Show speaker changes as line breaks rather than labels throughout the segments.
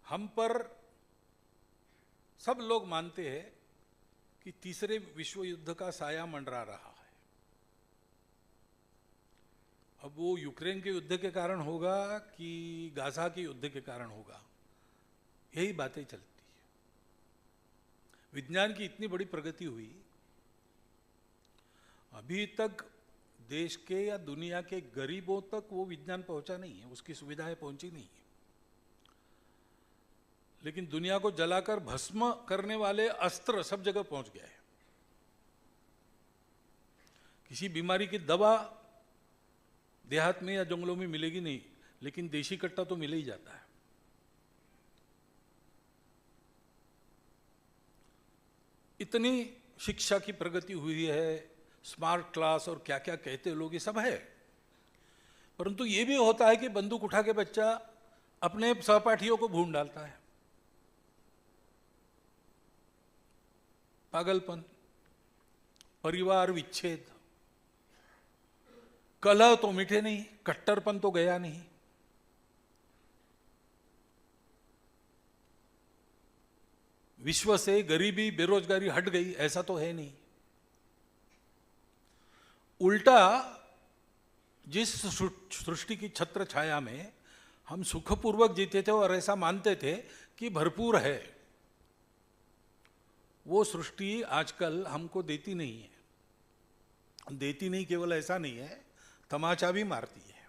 हम पर सब लोग मानते हैं कि तीसरे विश्व युद्ध का साया मंडरा रहा है। अब वो यूक्रेन के युद्ध के कारण होगा कि गाजा के युद्ध के कारण होगा, यही बातें चलती है। विज्ञान की इतनी बड़ी प्रगति हुई, अभी तक देश के या दुनिया के गरीबों तक वो विज्ञान पहुंचा नहीं है, उसकी सुविधाएं पहुंची नहीं है। लेकिन दुनिया को जलाकर भस्म करने वाले अस्त्र सब जगह पहुंच गए हैं। किसी बीमारी की दवा देहात में या जंगलों में मिलेगी नहीं, लेकिन देशी कट्टा तो मिल ही जाता है। इतनी शिक्षा की प्रगति हुई है, स्मार्ट क्लास और क्या क्या कहते लोग, ये सब है। परंतु ये भी होता है कि बंदूक उठा के बच्चा अपने सहपाठियों को भून डालता है। पागलपन, परिवार विच्छेद, कलह तो मिटे नहीं, कट्टरपन तो गया नहीं। विश्व से गरीबी बेरोजगारी हट गई, ऐसा तो है नहीं। उल्टा जिस सृष्टि की छत्र छाया में हम सुखपूर्वक जीते थे और ऐसा मानते थे कि भरपूर है, वो सृष्टि आजकल हमको देती नहीं है। देती नहीं, केवल ऐसा नहीं है, तमाचा भी मारती है।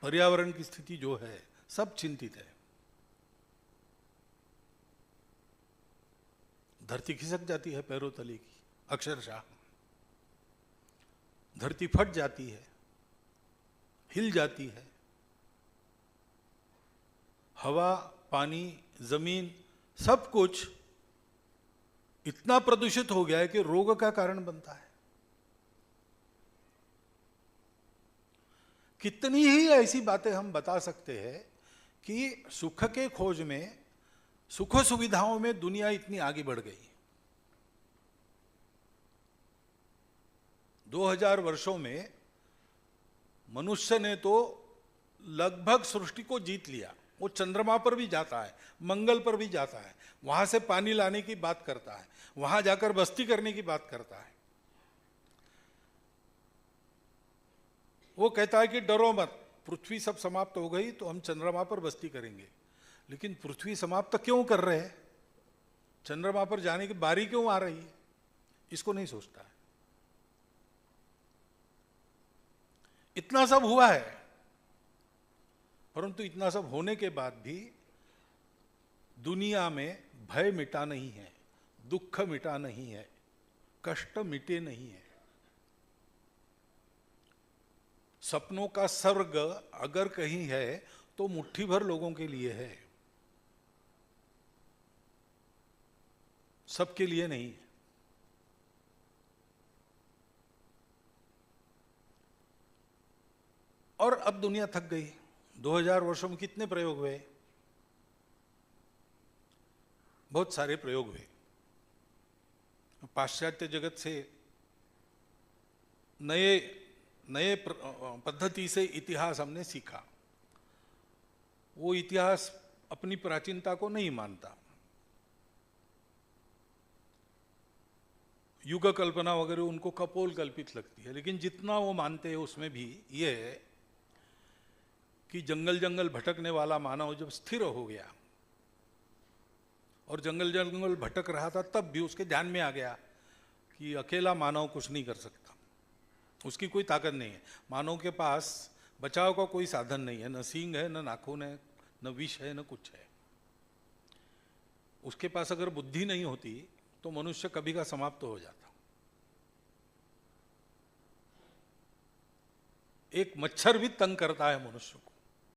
पर्यावरण की स्थिति जो है, सब चिंतित है। धरती खिसक जाती है पैरों तले की, अक्षरशः धरती फट जाती है, हिल जाती है। हवा, पानी, जमीन, सब कुछ इतना प्रदूषित हो गया है कि रोग का कारण बनता है। कितनी ही ऐसी बातें हम बता सकते हैं कि सुख के खोज में, सुख सुविधाओं में दुनिया इतनी आगे बढ़ गई। 2000 वर्षों में मनुष्य ने तो लगभग सृष्टि को जीत लिया। वो चंद्रमा पर भी जाता है, मंगल पर भी जाता है, वहां से पानी लाने की बात करता है, वहां जाकर बस्ती करने की बात करता है। वो कहता है कि डरो मत, पृथ्वी सब समाप्त हो गई तो हम चंद्रमा पर बस्ती करेंगे। लेकिन पृथ्वी समाप्त क्यों कर रहे हैं, चंद्रमा पर जाने की बारी क्यों आ रही है, इसको नहीं सोचता है। इतना सब हुआ है, परंतु इतना सब होने के बाद भी दुनिया में भय मिटा नहीं है, दुख मिटा नहीं है, कष्ट मिटे नहीं है। सपनों का स्वर्ग अगर कहीं है तो मुट्ठी भर लोगों के लिए है, सबके लिए नहीं। और अब दुनिया थक गई। 2000 वर्षों में कितने प्रयोग हुए, बहुत सारे प्रयोग हुए। पाश्चात्य जगत से नए पद्धति से इतिहास हमने सीखा। वो इतिहास अपनी प्राचीनता को नहीं मानता, युग कल्पना वगैरह उनको कपोल कल्पित लगती है। लेकिन जितना वो मानते हैं उसमें भी ये है कि जंगल जंगल भटकने वाला मानव जब स्थिर हो गया और जंगल जंगल भटक रहा था, तब भी उसके ध्यान में आ गया कि अकेला मानव कुछ नहीं कर सकता, उसकी कोई ताकत नहीं है। मानव के पास बचाव का कोई साधन नहीं है, न सींग है, न नाखून है, न विष है, न कुछ है। उसके पास अगर बुद्धि नहीं होती तो मनुष्य कभी का समाप्त हो जाता। एक मच्छर भी तंग करता है मनुष्य को,